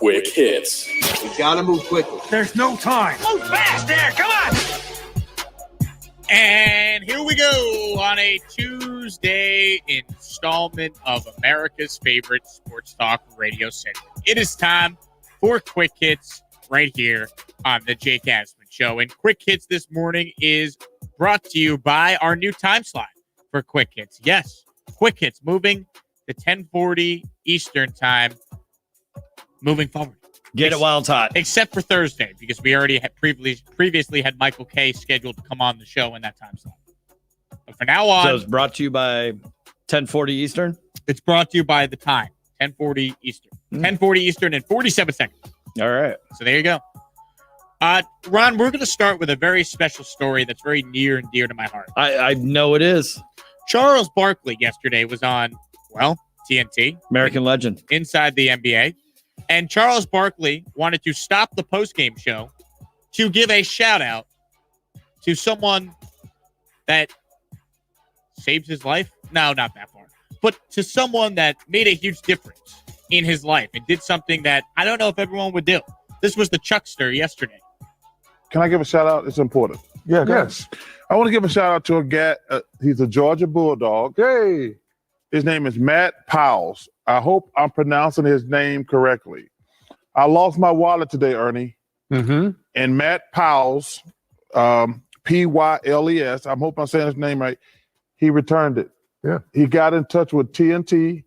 quick hits. We gotta move quickly. There's no time. Move fast there, come on! And here we go on a Tuesday installment of America's favorite sports talk radio segment. It is time for Quick Hits right here on the Jake Asman Show. And Quick Hits this morning is brought to you by our new time slot for Quick Hits. Yes, Quick Hits moving to 10:40 Eastern time moving forward. Get it while it's hot. Except for Thursday, because we already had previously had Michael K scheduled to come on the show in that time slot. But for now on... So it's brought to you by 10:40 Eastern? It's brought to you by the time, 10:40 Eastern. 10:40 Eastern and 47 seconds. All right. So there you go. Ron, we're going to start with a very special story that's very near and dear to my heart. I know it is. Charles Barkley yesterday was on, TNT. American legend. Inside the NBA. And Charles Barkley wanted to stop the postgame show to give a shout out to someone that saved his life. No, not that far. But to someone that made a huge difference in his life and did something that I don't know if everyone would do. This was the Chuckster yesterday. Can I give a shout out? It's important. Yeah, yes. I want to give a shout out to a guy. He's a Georgia Bulldog. Hey. His name is Matt Powles. I hope I'm pronouncing his name correctly. I lost my wallet today, Ernie. Mm-hmm. And Matt Powles, Pyles, I hope I'm saying his name right, he returned it. Yeah. He got in touch with TNT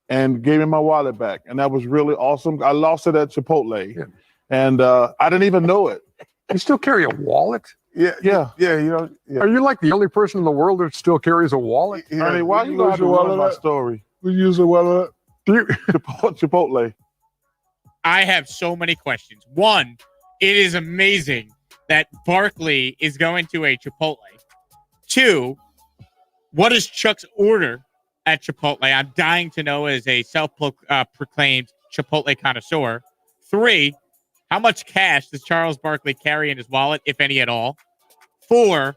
and gave me my wallet back. And that was really awesome. I lost it at Chipotle. Yeah. And I didn't even know it. You still carry a wallet? Yeah. Are you like the only person in the world that still carries a wallet? Yeah. Ernie, why you lose your wallet? My story. We use a wallet. Chipotle. I have so many questions. One, it is amazing that Barkley is going to a Chipotle. Two, what is Chuck's order at Chipotle? I'm dying to know as a self-proclaimed Chipotle connoisseur. Three, how much cash does Charles Barkley carry in his wallet, if any at all? Four,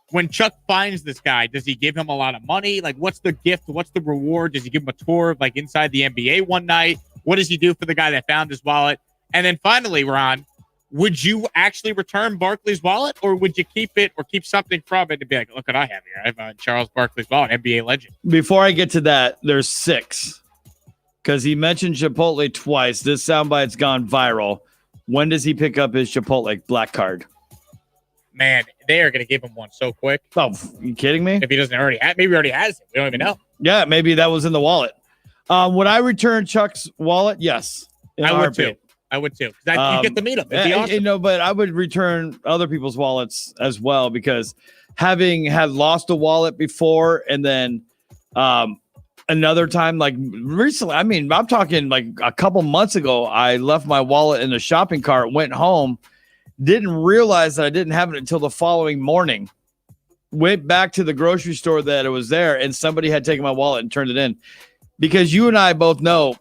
when Chuck finds this guy, does he give him a lot of money? Like, what's the gift? What's the reward? Does he give him a tour, like, inside the NBA one night? What does he do for the guy that found his wallet? And then finally, Ron, would you actually return Barkley's wallet, or would you keep it or keep something from it and be like, look what I have here. I have Charles Barkley's wallet, NBA legend. Before I get to that, there's 6. Because he mentioned Chipotle twice. This soundbite's gone viral. When does he pick up his Chipotle black card? Man, they are going to give him one so quick. Oh, you kidding me? If he doesn't already have, maybe he already has it. We don't even know. Yeah, maybe that was in the wallet. Would I return Chuck's wallet? Yes. I would too. Because you get to meet him. It'd be awesome. But I would return other people's wallets as well, because having had lost a wallet before and then another time, like recently, I mean, I'm talking like a couple months ago, I left my wallet in a shopping cart, went home, didn't realize that I didn't have it until the following morning. Went back to the grocery store that it was there, and somebody had taken my wallet and turned it in. Because you and I both know,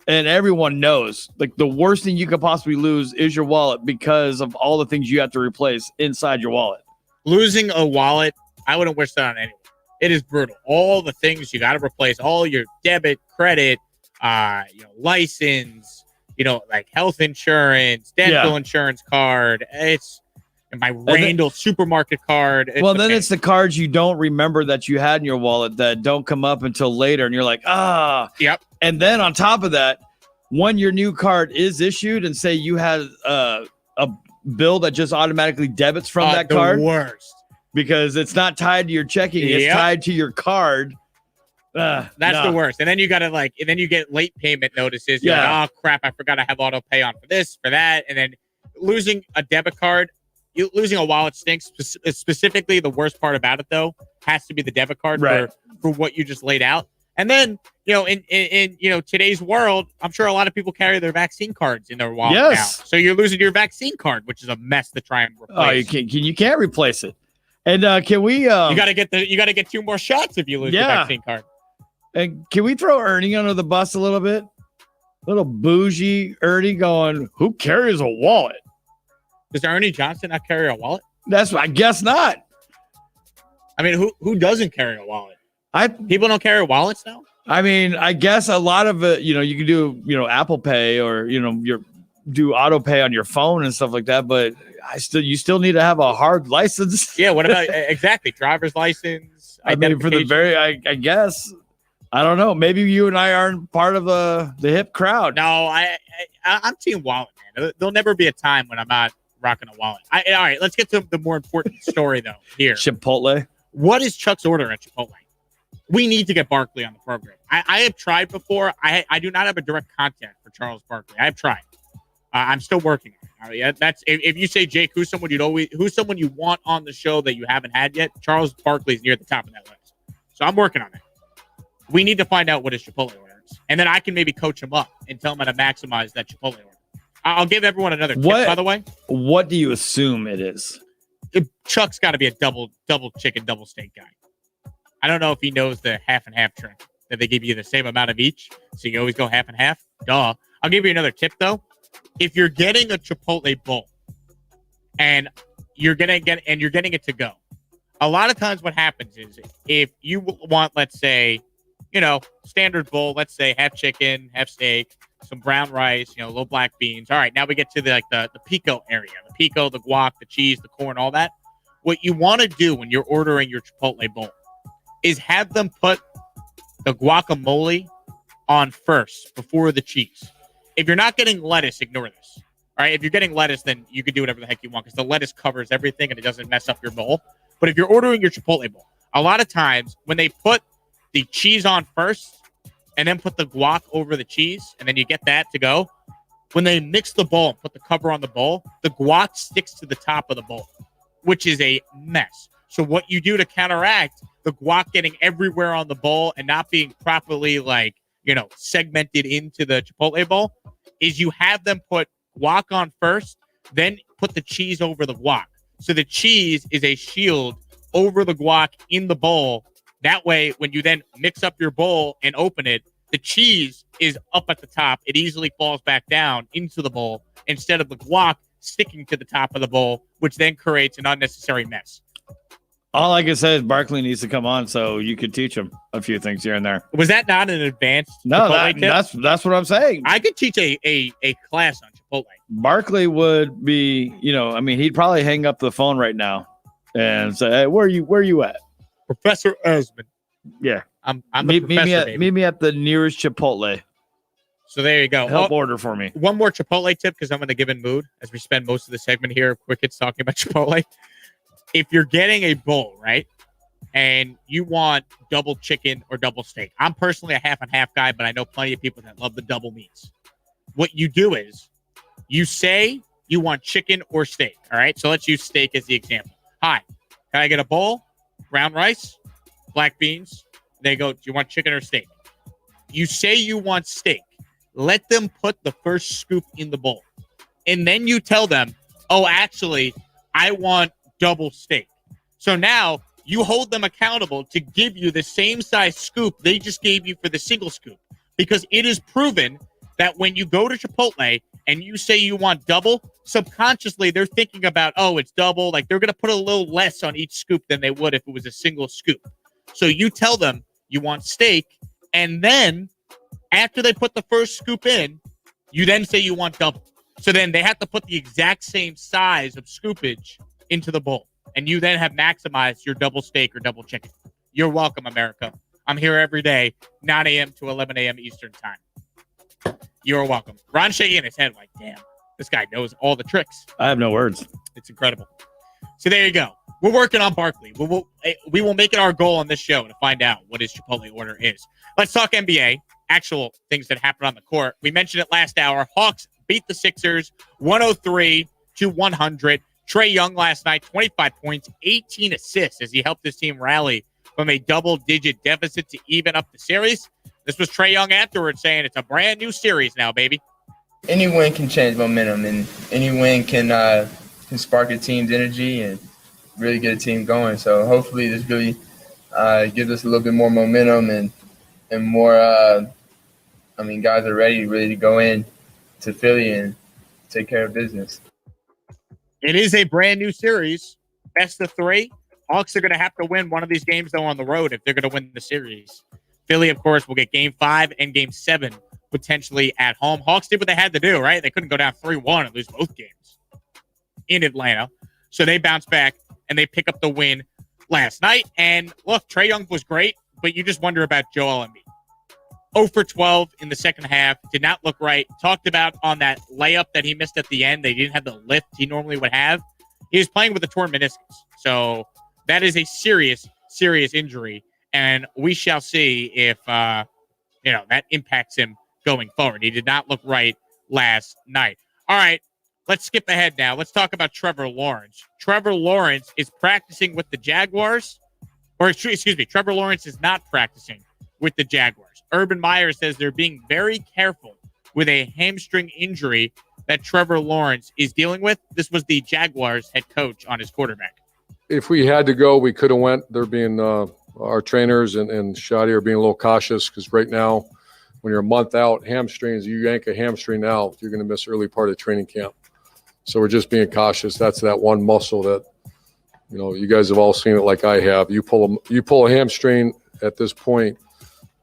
and everyone knows, like the worst thing you could possibly lose is your wallet because of all the things you have to replace inside your wallet. Losing a wallet, I wouldn't wish that on anyone. It is brutal. All the things you got to replace, all your debit, credit, license, like health insurance, dental insurance card. It's my Randall supermarket card. Then it's the cards you don't remember that you had in your wallet that don't come up until later. And you're like, Yep. And then on top of that, when your new card is issued and say you had a bill that just automatically debits from that card. The worst. Because it's not tied to your checking. It's tied to your card. That's the worst. And then you got to and then you get late payment notices. You're like, oh crap, I forgot I have auto pay on for this, for that. And then losing a debit card, losing a wallet stinks. Specifically, the worst part about it though has to be the debit card for what you just laid out. And then, in today's world, I'm sure a lot of people carry their vaccine cards in their wallet now. So you're losing your vaccine card, which is a mess to try and replace. Oh, you can't replace it. And can we? You gotta get 2 more shots if you lose your vaccine card. And can we throw Ernie under the bus a little bit? Little bougie Ernie going, who carries a wallet? Does Ernie Johnson not carry a wallet? I guess not. I mean, who doesn't carry a wallet? People don't carry wallets now? I mean, I guess a lot of it, you can do, Apple Pay or, do auto pay on your phone and stuff like that. But you still need to have a hard license. Yeah. What about exactly driver's license? I mean, I guess, I don't know. Maybe you and I aren't part of the hip crowd. No, I'm team wallet, man. There'll never be a time when I'm not rocking a wallet. All right, let's get to the more important story though. Here, Chipotle. What is Chuck's order at Chipotle? We need to get Barkley on the program. I have tried before. I do not have a direct contact for Charles Barkley. I have tried. I'm still working on it. That's if you say Jake, who's someone you want on the show that you haven't had yet? Charles Barkley's near the top of that list. So I'm working on it. We need to find out what his Chipotle order is, and then I can maybe coach him up and tell him how to maximize that Chipotle order. I'll give everyone another tip, by the way. What do you assume it is? Chuck's got to be a double chicken, double steak guy. I don't know if he knows the half and half trick that they give you the same amount of each, so you always go half and half. Duh. I'll give you another tip though. If you're getting a Chipotle bowl and you're getting it to go, a lot of times what happens is if you want, let's say, standard bowl, let's say half chicken, half steak, some brown rice, little black beans. All right, now we get to the pico area, the pico, the guac, the cheese, the corn, all that. What you want to do when you're ordering your Chipotle bowl is have them put the guacamole on first before the cheese. If you're not getting lettuce, ignore this. All right, if you're getting lettuce, then you can do whatever the heck you want because the lettuce covers everything and it doesn't mess up your bowl. But if you're ordering your Chipotle bowl, a lot of times when they put the cheese on first and then put the guac over the cheese and then you get that to go, when they mix the bowl and put the cover on the bowl, the guac sticks to the top of the bowl, which is a mess. So what you do to counteract the guac getting everywhere on the bowl and not being properly segmented into the Chipotle bowl is you have them put guac on first, then put the cheese over the guac. So the cheese is a shield over the guac in the bowl. That way, when you then mix up your bowl and open it, the cheese is up at the top. It easily falls back down into the bowl instead of the guac sticking to the top of the bowl, which then creates an unnecessary mess. All I can say is Barkley needs to come on so you could teach him a few things here and there. Was that not an advanced? No, that's what I'm saying. I could teach a class on Chipotle. Barkley would be, he'd probably hang up the phone right now and say, "Hey, where you at, Professor Asman?" Yeah, I'm the professor. Meet me at the nearest Chipotle. So there you go. Help order for me. One more Chipotle tip because I'm in a given mood as we spend most of the segment here. Quick hits talking about Chipotle. If you're getting a bowl, right, and you want double chicken or double steak, I'm personally a half and half guy, but I know plenty of people that love the double meats. What you do is you say you want chicken or steak, all right? So let's use steak as the example. Hi, can I get a bowl, brown rice, black beans? They go, do you want chicken or steak? You say you want steak. Let them put the first scoop in the bowl. And then you tell them, oh, actually, I want double steak. So now you hold them accountable to give you the same size scoop they just gave you for the single scoop, because it is proven that when you go to Chipotle and you say you want double, subconsciously they're thinking about, oh, it's double. Like they're going to put a little less on each scoop than they would if it was a single scoop. So you tell them you want steak, and then after they put the first scoop in, you then say you want double. So then they have to put the exact same size of scoopage into the bowl. And you then have maximized your double steak or double chicken. You're welcome, America. I'm here every day, 9 a.m. to 11 a.m. Eastern time. You're welcome. Ron's shaking his head like, damn, this guy knows all the tricks. I have no words. It's incredible. So there you go. We're working on Barkley. We will make it our goal on this show to find out what his Chipotle order is. Let's talk NBA, actual things that happened on the court. We mentioned it last hour. Hawks beat the Sixers 103-100. Trae Young last night, 25 points, 18 assists as he helped his team rally from a double-digit deficit to even up the series. This was Trae Young afterwards saying it's a brand new series now, baby. Any win can change momentum, and any win can spark a team's energy and really get a team going. So hopefully this really gives us a little bit more momentum and more guys are ready to go in to Philly and take care of business. It is a brand new series, best of three. Hawks are going to have to win one of these games, though, on the road if they're going to win the series. Philly, of course, will get Game 5 and Game 7 potentially at home. Hawks did what they had to do, right? They couldn't go down 3-1 and lose both games in Atlanta. So they bounce back and they pick up the win last night. And look, Trae Young was great, but you just wonder about Joel Embiid. 0 for 12 in the second half. Did not look right. Talked about on that layup that he missed at the end. They didn't have the lift he normally would have. He was playing with a torn meniscus. So that is a serious, serious injury. And we shall see if, that impacts him going forward. He did not look right last night. All right, let's skip ahead now. Let's talk about Trevor Lawerence. Trevor Lawerence is practicing with the Jaguars. Trevor Lawerence is not practicing with the Jaguars. Urban Meyer says they're being very careful with a hamstring injury that Trevor Lawerence is dealing with. This was the Jaguars head coach on his quarterback. If we had to go, we could have went. They're being our trainers and Shadi are being a little cautious because right now, when you're a month out, hamstrings, you yank a hamstring out, you're going to miss early part of training camp. So we're just being cautious. That's that one muscle that, you guys have all seen it like I have. You pull a hamstring at this point,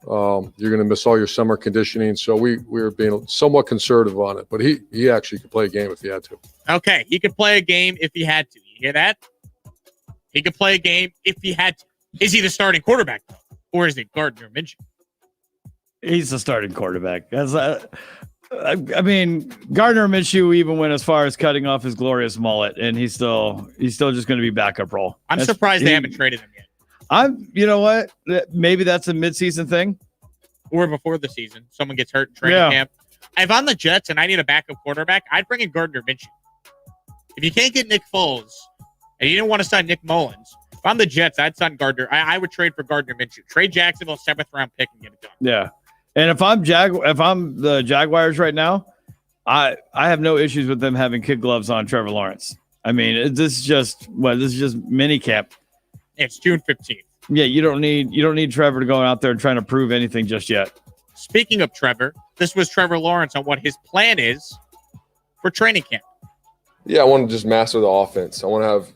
you're going to miss all your summer conditioning. So we were being somewhat conservative on it, but he actually could play a game if he had to. Okay, he could play a game if he had to. You hear that? He could play a game if he had to. Is he the starting quarterback, though? Or is it Gardner Minshew? He's the starting quarterback. Gardner Minshew even went as far as cutting off his glorious mullet, and he's still just going to be backup role. I'm surprised they haven't traded him yet. You know what? Maybe that's a midseason thing. Or before the season. Someone gets hurt in training camp. If I'm the Jets and I need a backup quarterback, I'd bring in Gardner Minshew. If you can't get Nick Foles, and you didn't want to sign Nick Mullins, if I'm the Jets, I'd sign Gardner. I would trade for Gardner Minshew. Trade Jacksonville, 7th round pick, and get it done. Yeah. And if I'm the Jaguars right now, I have no issues with them having kid gloves on Trevor Lawerence. I mean, this is just mini camp. It's June 15th. Yeah, you don't need Trevor to go out there and trying to prove anything just yet. Speaking of Trevor, this was Trevor Lawerence on what his plan is for training camp. Yeah, I want to just master the offense. I want to have,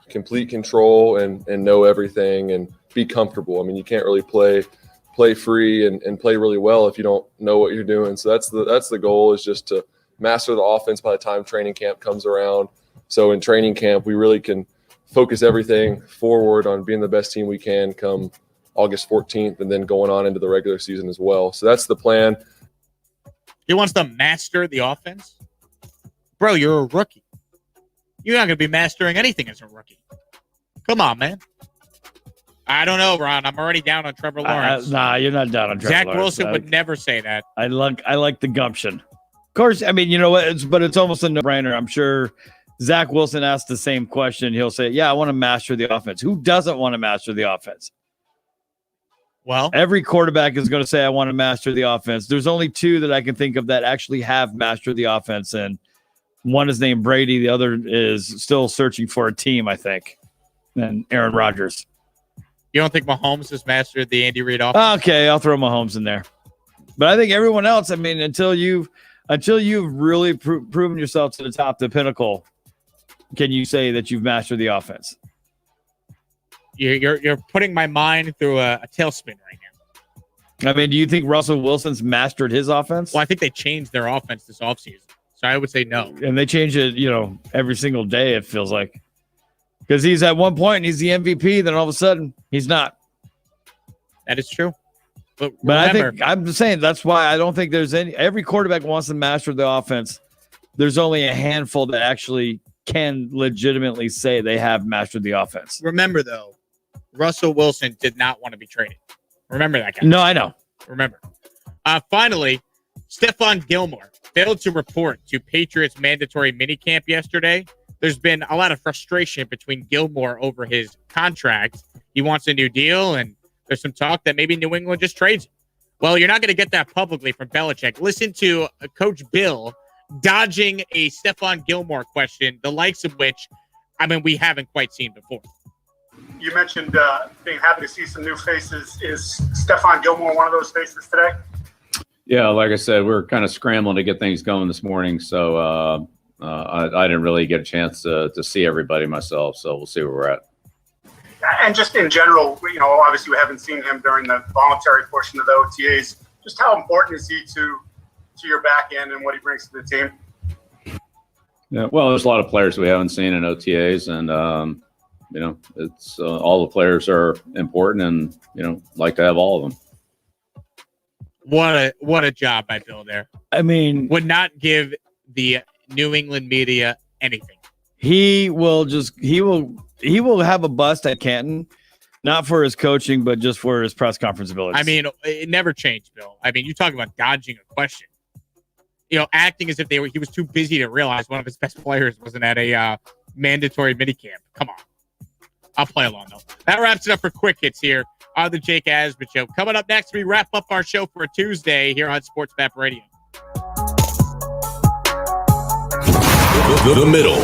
complete control and know everything and be comfortable. I mean, you can't really play free and play really well if you don't know what you're doing. So that's the goal, is just to master the offense by the time training camp comes around. So in training camp, we really can focus everything forward on being the best team we can come August 14th and then going on into the regular season as well. So that's the plan. He wants to master the offense? Bro, you're a rookie. You're not going to be mastering anything as a rookie. Come on, man. I don't know, Ron. I'm already down on Trevor Lawerence. Nah, you're not down on Trevor Lawerence. Zach Wilson would never say that. I like the gumption. Of course, I mean, you know what? It's almost a no-brainer. I'm sure Zach Wilson asked the same question. He'll say, yeah, I want to master the offense. Who doesn't want to master the offense? Well, every quarterback is going to say, I want to master the offense. There's only two that I can think of that actually have mastered the offense, and one is named Brady. The other is still searching for a team, I think, and Aaron Rodgers. You don't think Mahomes has mastered the Andy Reid offense? Okay, I'll throw Mahomes in there. But I think everyone else, I mean, until you've really proven yourself to the top, the pinnacle, can you say that you've mastered the offense? You're putting my mind through a tailspin right now. I mean, do you think Russell Wilson's mastered his offense? Well, I think they changed their offense this offseason. So I would say no. And they change it, every single day, it feels like. Because he's at one point, he's the MVP, then all of a sudden, he's not. That is true. But I'm just saying, that's why I don't think there's every quarterback wants to master the offense. There's only a handful that actually can legitimately say they have mastered the offense. Remember, though, Russell Wilson did not want to be traded. Remember that guy. No, I know. Remember. Finally, Stephon Gilmore failed to report to Patriots mandatory minicamp yesterday. There's been a lot of frustration between Gilmore over his contract. He wants a new deal, and there's some talk that maybe New England just trades him. Well, you're not going to get that publicly from Belichick. Listen to Coach Bill dodging a Stephon Gilmore question, the likes of which, we haven't quite seen before. You mentioned being happy to see some new faces. Is Stephon Gilmore one of those faces today? Yeah, like I said, we're kind of scrambling to get things going this morning, so I didn't really get a chance to see everybody myself, so we'll see where we're at. And just in general, obviously we haven't seen him during the voluntary portion of the OTAs. Just how important is he to your back end and what he brings to the team? Yeah, well, there's a lot of players we haven't seen in OTAs, and it's all the players are important, and like to have all of them. What a job by Bill there. I mean, would not give the New England media anything. He will have a bust at Canton, not for his coaching, but just for his press conference abilities. I mean, it never changed, Bill. I mean, you talk about dodging a question. Acting as if he was too busy to realize one of his best players wasn't at a mandatory minicamp. Come on. I'll play along, though. That wraps it up for Quick Hits here on the Jake Asman Show. Coming up next, we wrap up our show for a Tuesday here on Sports Map Radio. The middle.